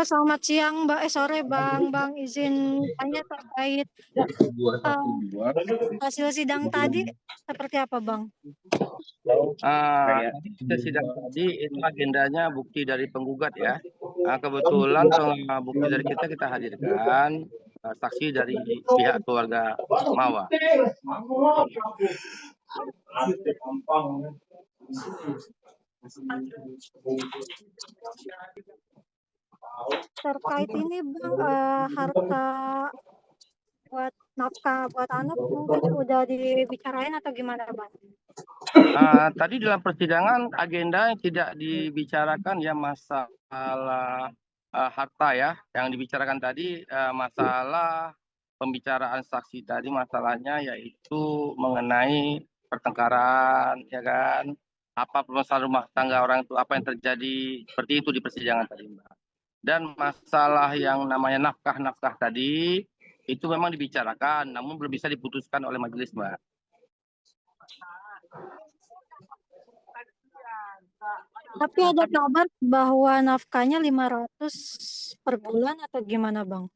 Selamat siang, Mbak. Sore, Bang. Bang, izin tanya terkait hasil sidang tadi seperti apa, Bang? Hasil sidang tadi itu agendanya bukti dari penggugat ya. Kebetulan bukti dari kita hadirkan saksi dari pihak keluarga Mawa. Terkait ini, Bang, harta buat nafkah buat anak mungkin udah dibicarain atau gimana, Bang? Tadi dalam persidangan agenda yang tidak dibicarakan ya masalah harta ya. Yang dibicarakan tadi masalah pembicaraan saksi tadi masalahnya yaitu mengenai pertengkaran ya kan. Apa permasalahan rumah tangga orang itu, apa yang terjadi seperti itu di persidangan tadi, Mbak. Dan masalah yang namanya nafkah tadi itu memang dibicarakan namun belum bisa diputuskan oleh majelis, Mbak. Tapi ada kabar bahwa nafkahnya 500 per bulan atau gimana, Bang?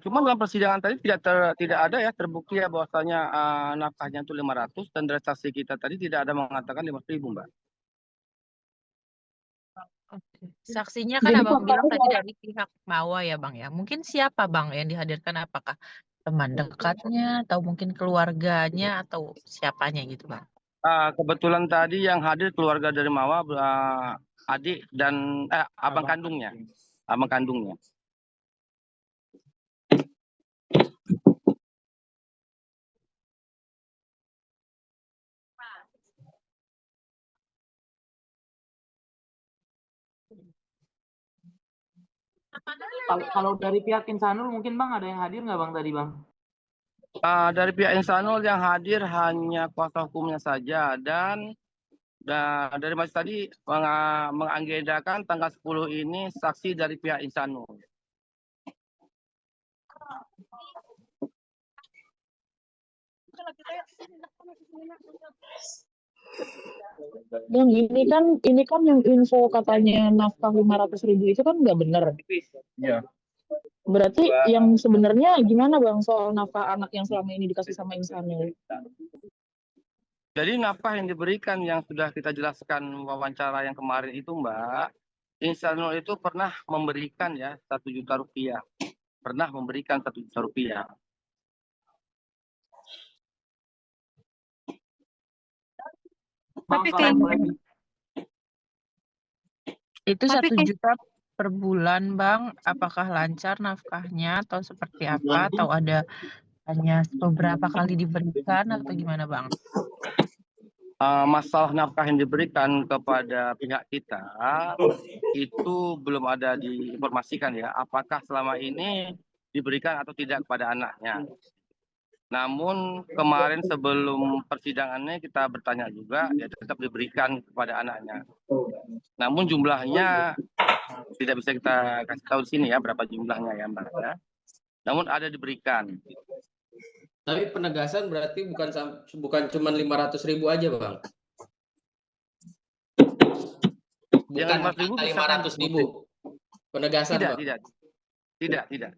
Cuma dalam persidangan tadi tidak ada ya terbukti ya bahwasanya nafkahnya itu 500 dan dari saksi kita tadi tidak ada mengatakan 5.000, Mbak. Oke. Saksinya kan Abang bilang tadi dari pihak Mawa ya, Bang ya. Mungkin siapa, Bang, yang dihadirkan? Apakah teman dekatnya atau mungkin keluarganya atau siapanya gitu, Bang? Kebetulan tadi yang hadir keluarga dari Mawa adik dan abang kandungnya. Abang kandungnya. Kalau dari pihak Insanul mungkin Bang ada yang hadir nggak Bang tadi, Bang? Dari pihak Insanul yang hadir hanya kuasa hukumnya saja dan dari majelis tadi mengagendakan tanggal 10 ini saksi dari pihak Insanul. Bang, ini kan yang info katanya nafkah 500.000 itu kan nggak benar. Iya. Berarti yang sebenarnya gimana, Bang, soal nafkah anak yang selama ini dikasih sama Insanul? Jadi nafkah yang diberikan yang sudah kita jelaskan wawancara yang kemarin itu, Mbak, Insanul itu pernah memberikan ya 1 juta rupiah. Pernah memberikan 1 juta rupiah. Tapi itu 1 juta per bulan, Bang. Apakah lancar nafkahnya atau seperti apa? Atau ada hanya beberapa kali diberikan atau gimana, Bang? Masalah nafkah yang diberikan kepada pihak kita itu belum ada diinformasikan ya. Apakah selama ini diberikan atau tidak kepada anaknya. Namun kemarin sebelum persidangannya kita bertanya juga, ya tetap diberikan kepada anaknya. Namun jumlahnya tidak bisa kita kasih tahu di sini ya berapa jumlahnya ya, Mbak. Ya. Namun ada diberikan. Tapi penegasan berarti bukan cuma 500.000 aja, Bang. Bukan 500.000. Penegasan, tidak, Bang. Tidak.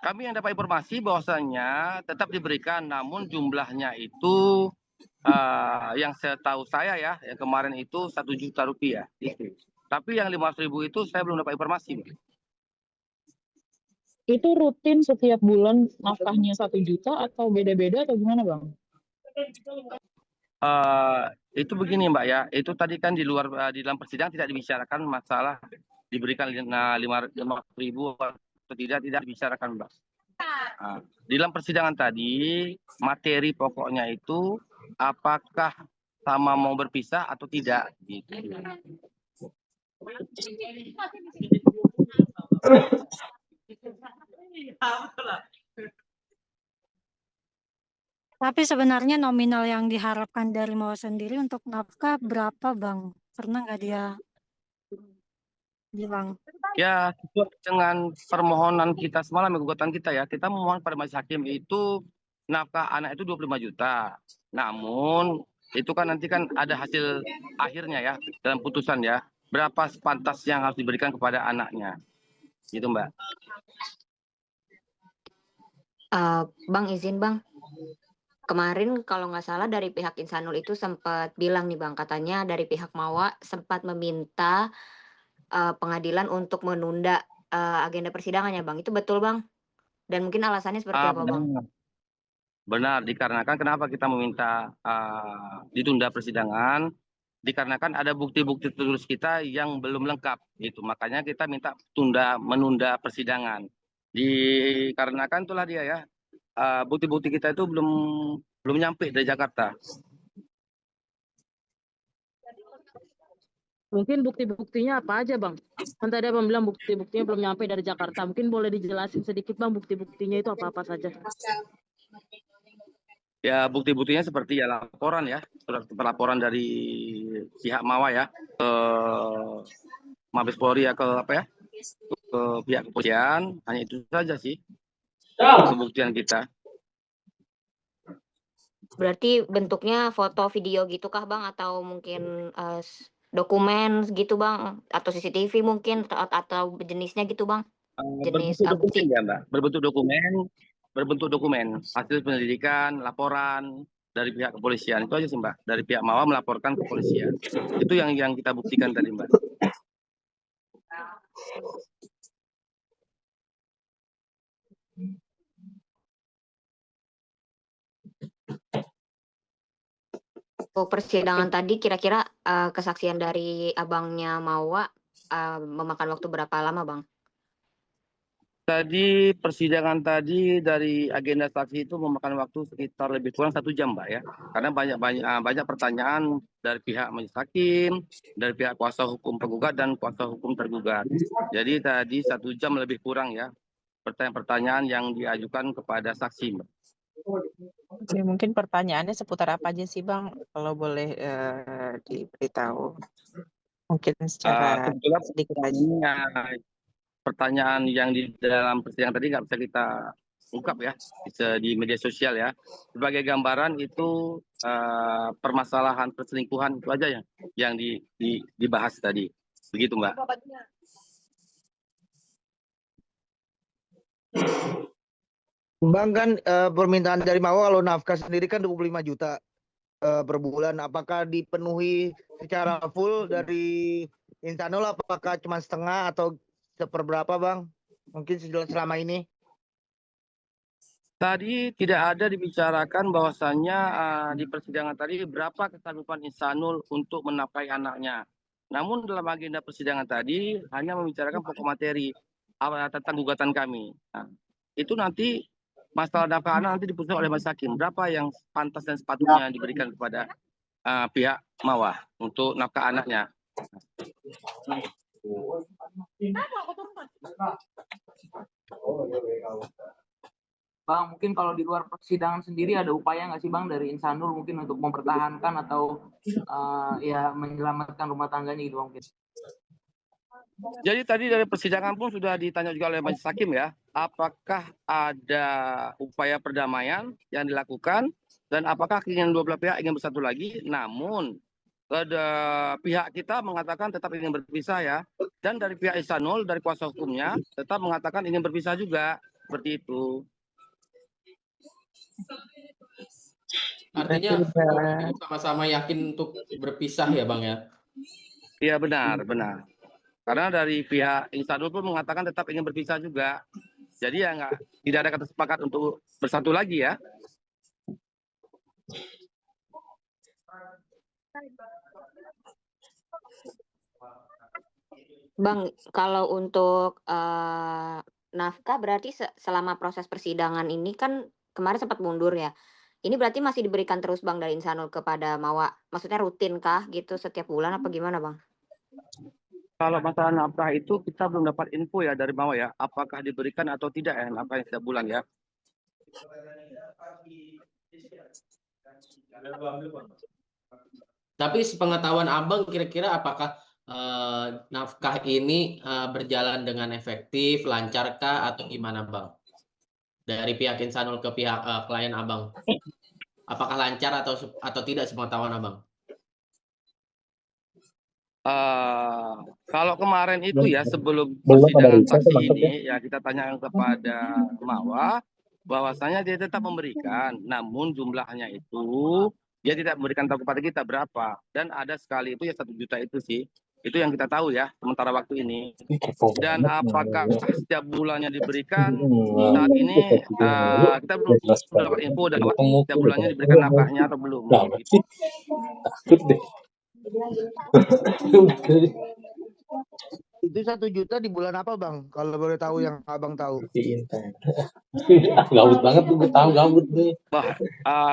Kami yang dapat informasi bahwasanya tetap diberikan, namun jumlahnya itu yang setahu saya ya, yang kemarin itu 1 juta rupiah. Tapi yang 500.000 itu saya belum dapat informasi. Itu rutin setiap bulan nafkahnya 1 juta atau beda-beda atau gimana, Bang? Itu begini, Mbak ya, itu tadi kan di dalam persidangan tidak dibicarakan masalah diberikan 5.000 atau tidak dibicarakan, Mbak. Di dalam persidangan tadi materi pokoknya itu apakah sama mau berpisah atau tidak gitu. Tapi sebenarnya nominal yang diharapkan dari Mawa sendiri untuk nafkah berapa, Bang? Pernah nggak dia bilang? Ya, sesuai dengan permohonan kita semalam, gugatan kita ya, kita memohon pada majelis hakim itu nafkah anak itu 25 juta. Namun itu kan nanti kan ada hasil akhirnya ya dalam putusan ya. Berapa sepantas yang harus diberikan kepada anaknya. Gitu Mbak. Bang, izin Bang. Kemarin kalau nggak salah dari pihak Insanul itu sempat bilang nih Bang, katanya dari pihak Mawa sempat meminta pengadilan untuk menunda agenda persidangannya Bang. Itu betul Bang? Dan mungkin alasannya seperti apa Bang? Benar, dikarenakan kenapa kita meminta ditunda persidangan, dikarenakan ada bukti-bukti tertulis kita yang belum lengkap, gitu. Makanya kita minta menunda persidangan. Dikarenakan itulah dia ya, bukti-bukti kita itu belum nyampe dari Jakarta. Mungkin bukti-buktinya apa aja Bang? Kan tadi Abang bilang bukti-buktinya belum nyampe dari Jakarta. Mungkin boleh dijelasin sedikit Bang, bukti-buktinya itu apa-apa saja? Ya bukti-buktinya seperti ya laporan ya, surat laporan dari pihak Mawa ya ke Mabes Polri ya, ke apa ya, ke pihak kepolisian, hanya itu saja sih pembuktian kita. Berarti bentuknya foto video gitu kah Bang? Atau mungkin dokumen gitu Bang? Atau CCTV mungkin? Atau jenisnya gitu Bang? Jenis Berbentuk bukti. dokumen ya Mbak, berbentuk dokumen, hasil penyelidikan, laporan dari pihak kepolisian, itu aja sih Mbak. Dari pihak Mawa melaporkan ke kepolisian, itu yang kita buktikan tadi Mbak. Persidangan tadi kira-kira kesaksian dari abangnya Mawa memakan waktu berapa lama Bang? Tadi persidangan tadi dari agenda saksi itu memakan waktu sekitar lebih kurang 1 jam Mbak ya, karena banyak pertanyaan dari pihak majelis hakim, dari pihak kuasa hukum penggugat dan kuasa hukum tergugat. Jadi tadi 1 jam lebih kurang ya pertanyaan-pertanyaan yang diajukan kepada saksi Mbak. Oke, mungkin pertanyaannya seputar apa aja sih Bang, kalau boleh diberitahu? Mungkin secara Kebetulan sedikit aja. pertanyaan yang di dalam persidangan tadi nggak bisa kita ungkap ya, bisa di media sosial ya. Sebagai gambaran itu permasalahan perselingkuhan itu aja yang dibahas tadi. Begitu Mbak. Bang kan permintaan dari Mawa kalau nafkah sendiri kan 25 juta per bulan. Apakah dipenuhi secara full dari Insanul? Apakah cuma setengah atau seperberapa Bang? Mungkin selama ini. Tadi tidak ada dibicarakan bahwasannya di persidangan tadi berapa kesanggupan Insanul untuk menafkahi anaknya. Namun dalam agenda persidangan tadi hanya membicarakan pokok materi tentang gugatan kami. Nah, itu nanti masalah nafkah anak nanti diputuskan oleh majelis hakim. Berapa yang pantas dan sepatutnya diberikan kepada pihak Mawa untuk nafkah anaknya. Bang, mungkin kalau di luar persidangan sendiri ada upaya nggak sih Bang dari Insanul mungkin untuk mempertahankan atau ya menyelamatkan rumah tangganya gitu mungkin? Jadi tadi dari persidangan pun sudah ditanya juga oleh majelis hakim ya, apakah ada upaya perdamaian yang dilakukan dan apakah keinginan dua belah pihak ingin bersatu lagi. Namun pihak kita mengatakan tetap ingin berpisah ya, dan dari pihak Insanul, dari kuasa hukumnya tetap mengatakan ingin berpisah juga, seperti itu. Artinya sama-sama yakin untuk berpisah ya Bang ya? Iya benar. Karena dari pihak Insanul pun mengatakan tetap ingin berpisah juga. Jadi ya tidak ada kata sepakat untuk bersatu lagi ya. Bang, kalau untuk nafkah berarti selama proses persidangan ini kan kemarin sempat mundur ya. Ini berarti masih diberikan terus Bang dari Insanul kepada Mawa. Maksudnya rutin kah gitu setiap bulan apa gimana Bang? Kalau masalah nafkah itu kita belum dapat info ya dari Mawa ya. Apakah diberikan atau tidak ya nafkah setiap bulan ya. Tapi sepengetahuan Abang kira-kira apakah nafkah ini berjalan dengan efektif, lancarkah atau gimana Bang? Dari pihak Insanul ke pihak klien Abang. Apakah lancar atau tidak sepengetahuan Abang? Kalau kemarin itu ya sebelum persidangan saksi ini ya kita tanyakan kepada Mawa bahwasanya dia tetap memberikan, namun jumlahnya itu dia tidak memberikan tahu kepada kita berapa, dan ada sekali itu ya 1 juta itu sih, itu yang kita tahu ya sementara waktu ini. Dan apakah setiap bulannya diberikan saat ini kita belum dapat info dan setiap bulannya diberikan nafkahnya atau belum gitu. Itu 1 juta di bulan apa Bang? Kalau boleh tahu yang Abang tahu. Gabut banget tuh, gue tahu gabut nih. Wah,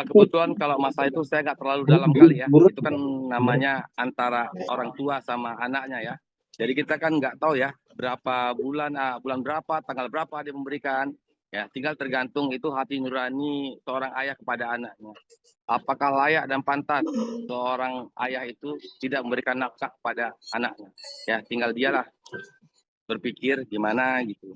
kebetulan kalau masalah itu saya nggak terlalu dalam kali ya. Itu kan namanya antara orang tua sama anaknya ya. Jadi kita kan nggak tahu ya berapa bulan, bulan berapa, tanggal berapa dia memberikan. Ya, tinggal tergantung itu hati nurani seorang ayah kepada anaknya. Apakah layak dan pantas seorang ayah itu tidak memberikan nafkah kepada anaknya? Ya, tinggal dialah berpikir gimana gitu.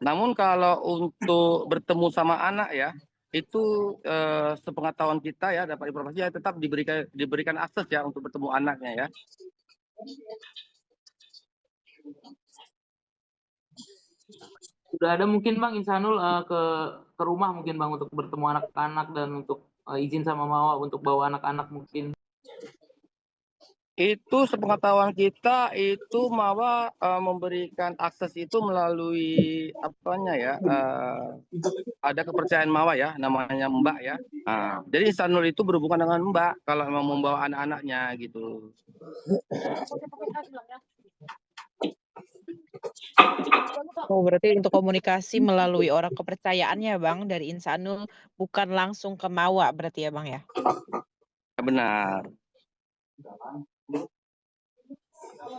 Namun kalau untuk bertemu sama anak ya, itu sepengetahuan kita ya dapat informasi ya tetap diberikan akses ya untuk bertemu anaknya ya. Sudah ada mungkin Bang Insanul ke rumah mungkin Bang untuk bertemu anak-anak dan untuk izin sama Mawa untuk bawa anak-anak mungkin. Itu sepengetahuan kita itu Mawa memberikan akses itu melalui apanya ya, ada kepercayaan Mawa ya, namanya Mbak ya. Jadi Insanul itu berhubungan dengan Mbak kalau memang membawa anak-anaknya gitu. Oh, berarti untuk komunikasi melalui orang kepercayaannya Bang dari Insanul, bukan langsung ke Mawa berarti ya Bang ya? Benar.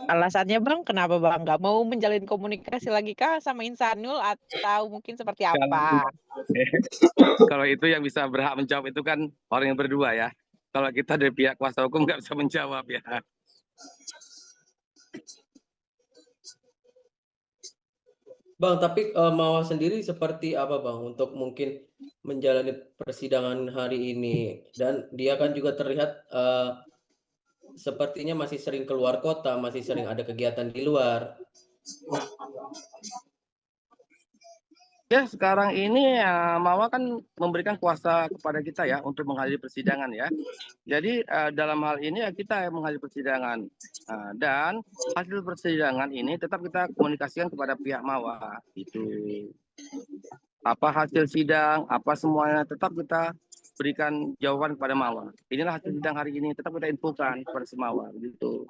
Alasannya Bang, kenapa Bang nggak mau menjalin komunikasi lagi kah sama Insanul atau mungkin seperti apa? Kalau itu yang bisa berhak menjawab itu kan orang yang berdua ya. Kalau kita dari pihak kuasa hukum nggak bisa menjawab ya. Bang, tapi Mawa sendiri seperti apa Bang untuk mungkin menjalani persidangan hari ini, dan dia kan juga terlihat sepertinya masih sering keluar kota, masih sering ada kegiatan di luar. Ya sekarang ini Mawa kan memberikan kuasa kepada kita ya untuk menghadiri persidangan ya. Jadi dalam hal ini ya kita yang menghadiri persidangan. Dan hasil persidangan ini tetap kita komunikasikan kepada pihak Mawa. Itu apa hasil sidang, apa semuanya tetap kita berikan jawaban kepada Mawa. Inilah hasil sidang hari ini, tetap kita infokan kepada si Mawa gitu.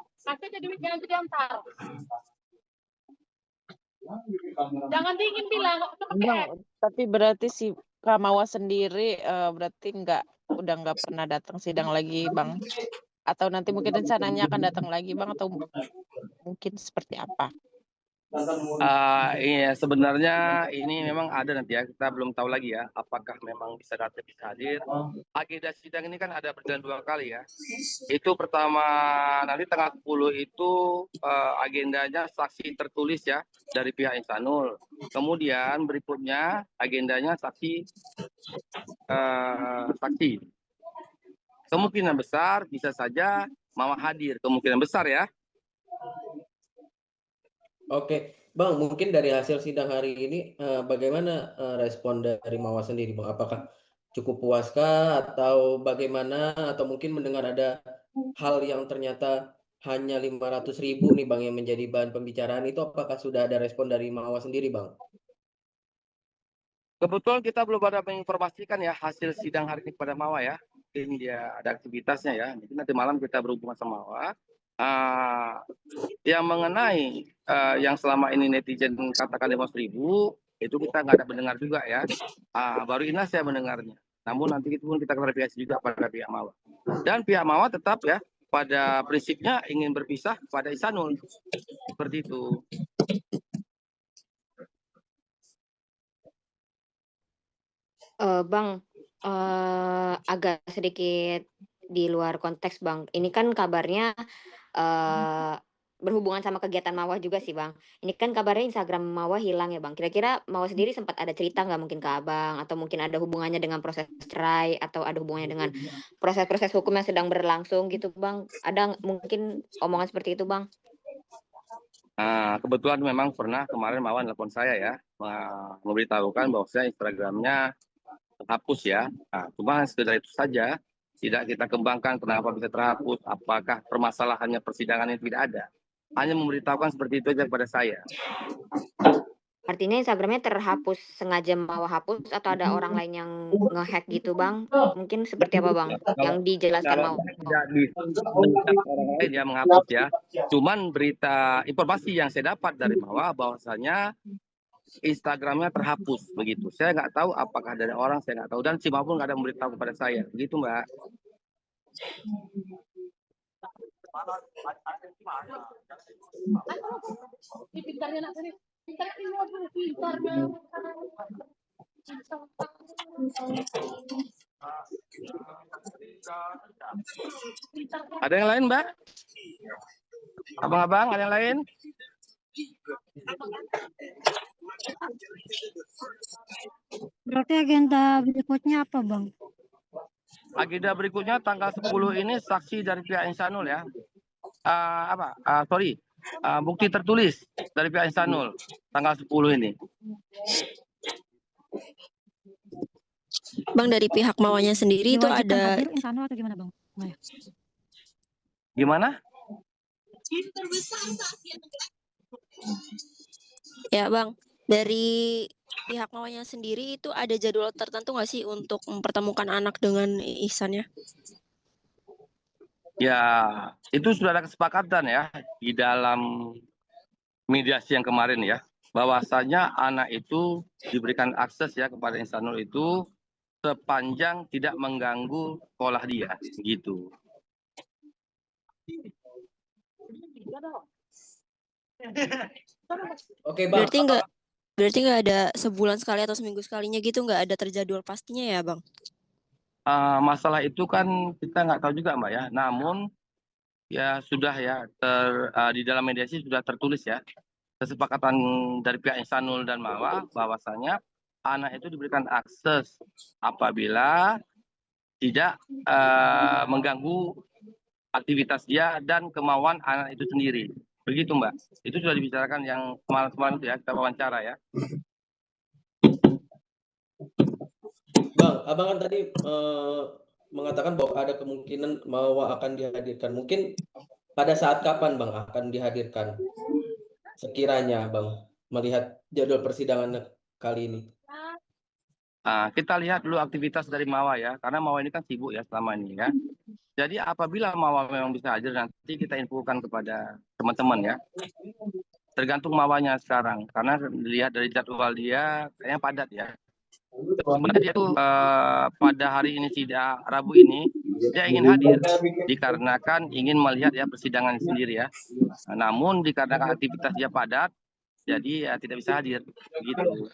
Jangan dingin bilang. Bang, tapi berarti si Kak Mawa sendiri berarti udah nggak pernah datang sidang lagi Bang? Atau nanti mungkin rencananya akan datang lagi Bang, atau mungkin seperti apa? Iya, sebenarnya ini memang ada nanti ya, kita belum tahu lagi ya apakah memang bisa datang, bisa hadir. Agenda sidang ini kan ada berjalan 2 kali ya. Itu pertama nanti tanggal 10 itu agendanya saksi tertulis ya dari pihak Insanul. Kemudian berikutnya agendanya saksi. Kemungkinan besar bisa saja Mawa hadir, kemungkinan besar ya. Oke, Bang, mungkin dari hasil sidang hari ini bagaimana respon dari Mawa sendiri, Bang? Apakah cukup puaskah atau bagaimana, atau mungkin mendengar ada hal yang ternyata hanya 500.000 nih Bang yang menjadi bahan pembicaraan, itu apakah sudah ada respon dari Mawa sendiri, Bang? Kebetulan kita belum ada menginformasikan ya hasil sidang hari ini kepada Mawa ya. Mungkin dia ada aktivitasnya ya. Jadi nanti malam kita berhubungan sama Mawa. Yang mengenai yang selama ini netizen katakan 500.000 itu kita nggak ada mendengar juga ya. Baru ini saya mendengarnya. Namun nanti itu pun kita klarifikasi juga pada pihak Mawa. Dan pihak Mawa tetap ya pada prinsipnya ingin berpisah pada Insanul. Seperti itu. Bang, agak sedikit di luar konteks Bang. Ini kan kabarnya berhubungan sama kegiatan Mawar juga sih Bang. Ini kan kabarnya Instagram Mawar hilang ya Bang. Kira-kira Mawar sendiri sempat ada cerita nggak mungkin ke Abang? Atau mungkin ada hubungannya dengan proses cerai? Atau ada hubungannya dengan proses-proses hukum yang sedang berlangsung gitu Bang? Ada mungkin omongan seperti itu Bang? Kebetulan memang pernah kemarin Mawar nelpon saya ya, memberitahukan bahwa saya Instagramnya terhapus ya. Cuma sekedar itu saja, tidak kita kembangkan kenapa bisa terhapus, apakah permasalahannya persidangannya tidak ada. Hanya memberitahukan seperti itu saja kepada saya. Artinya Instagramnya terhapus, sengaja Mawar hapus atau ada orang lain yang ngehack gitu Bang? Mungkin seperti apa Bang? Yang dijelaskan Kalau Mawar. tidak bisa orang lain yang menghapus ya. Cuman informasi yang saya dapat dari Mawar bahwasanya Instagramnya terhapus begitu. Saya nggak tahu apakah dari orang, saya nggak tahu, dan si Mawar pun nggak ada memberitahu kepada saya. Begitu Mbak. Ada yang lain Mbak? Abang-abang ada yang lain? Berarti agenda berikutnya apa Bang? Agenda berikutnya tanggal 10 ini saksi dari pihak Insanul ya. Bukti tertulis dari pihak Insanul tanggal 10 ini. Bang, dari pihak Mawanya sendiri itu Diwajibkan ada hadir Insanul atau gimana Bang? Gimana? ya Bang, dari pihak Mawanya sendiri itu ada jadwal tertentu nggak sih untuk mempertemukan anak dengan Ihsannya? Ya, itu sudah ada kesepakatan ya di dalam mediasi yang kemarin ya, bahwasanya anak itu diberikan akses ya kepada Insanul itu sepanjang tidak mengganggu sekolah dia, gitu. Oke Bang. Berarti nggak ada sebulan sekali atau seminggu sekalinya gitu, nggak ada terjadwal pastinya ya Bang? Masalah itu kan kita nggak tahu juga Mbak ya. Namun ya sudah ya di dalam mediasi sudah tertulis ya kesepakatan dari pihak Insanul dan Mawar bahwasanya anak itu diberikan akses apabila tidak mengganggu aktivitas dia dan kemauan anak itu sendiri. Begitu Mbak. Itu sudah dibicarakan yang kemarin itu ya, kita wawancara ya. Bang, Abang kan tadi mengatakan bahwa ada kemungkinan Mawar akan dihadirkan. Mungkin pada saat kapan Bang akan dihadirkan? Sekiranya Bang melihat jadwal persidangan kali ini. Kita lihat dulu aktivitas dari Mawar ya, karena Mawar ini kan sibuk ya selama ini ya. Jadi apabila Mawar memang bisa hadir, nanti kita infokan kepada teman-teman ya. Tergantung Mawarnya sekarang, karena dilihat dari jadwal dia kayaknya padat ya. Sebenarnya dia tuh pada hari ini Rabu ini dia ingin hadir dikarenakan ingin melihat ya persidangan sendiri ya. Namun dikarenakan aktivitas dia padat, jadi ya tidak bisa hadir gitu.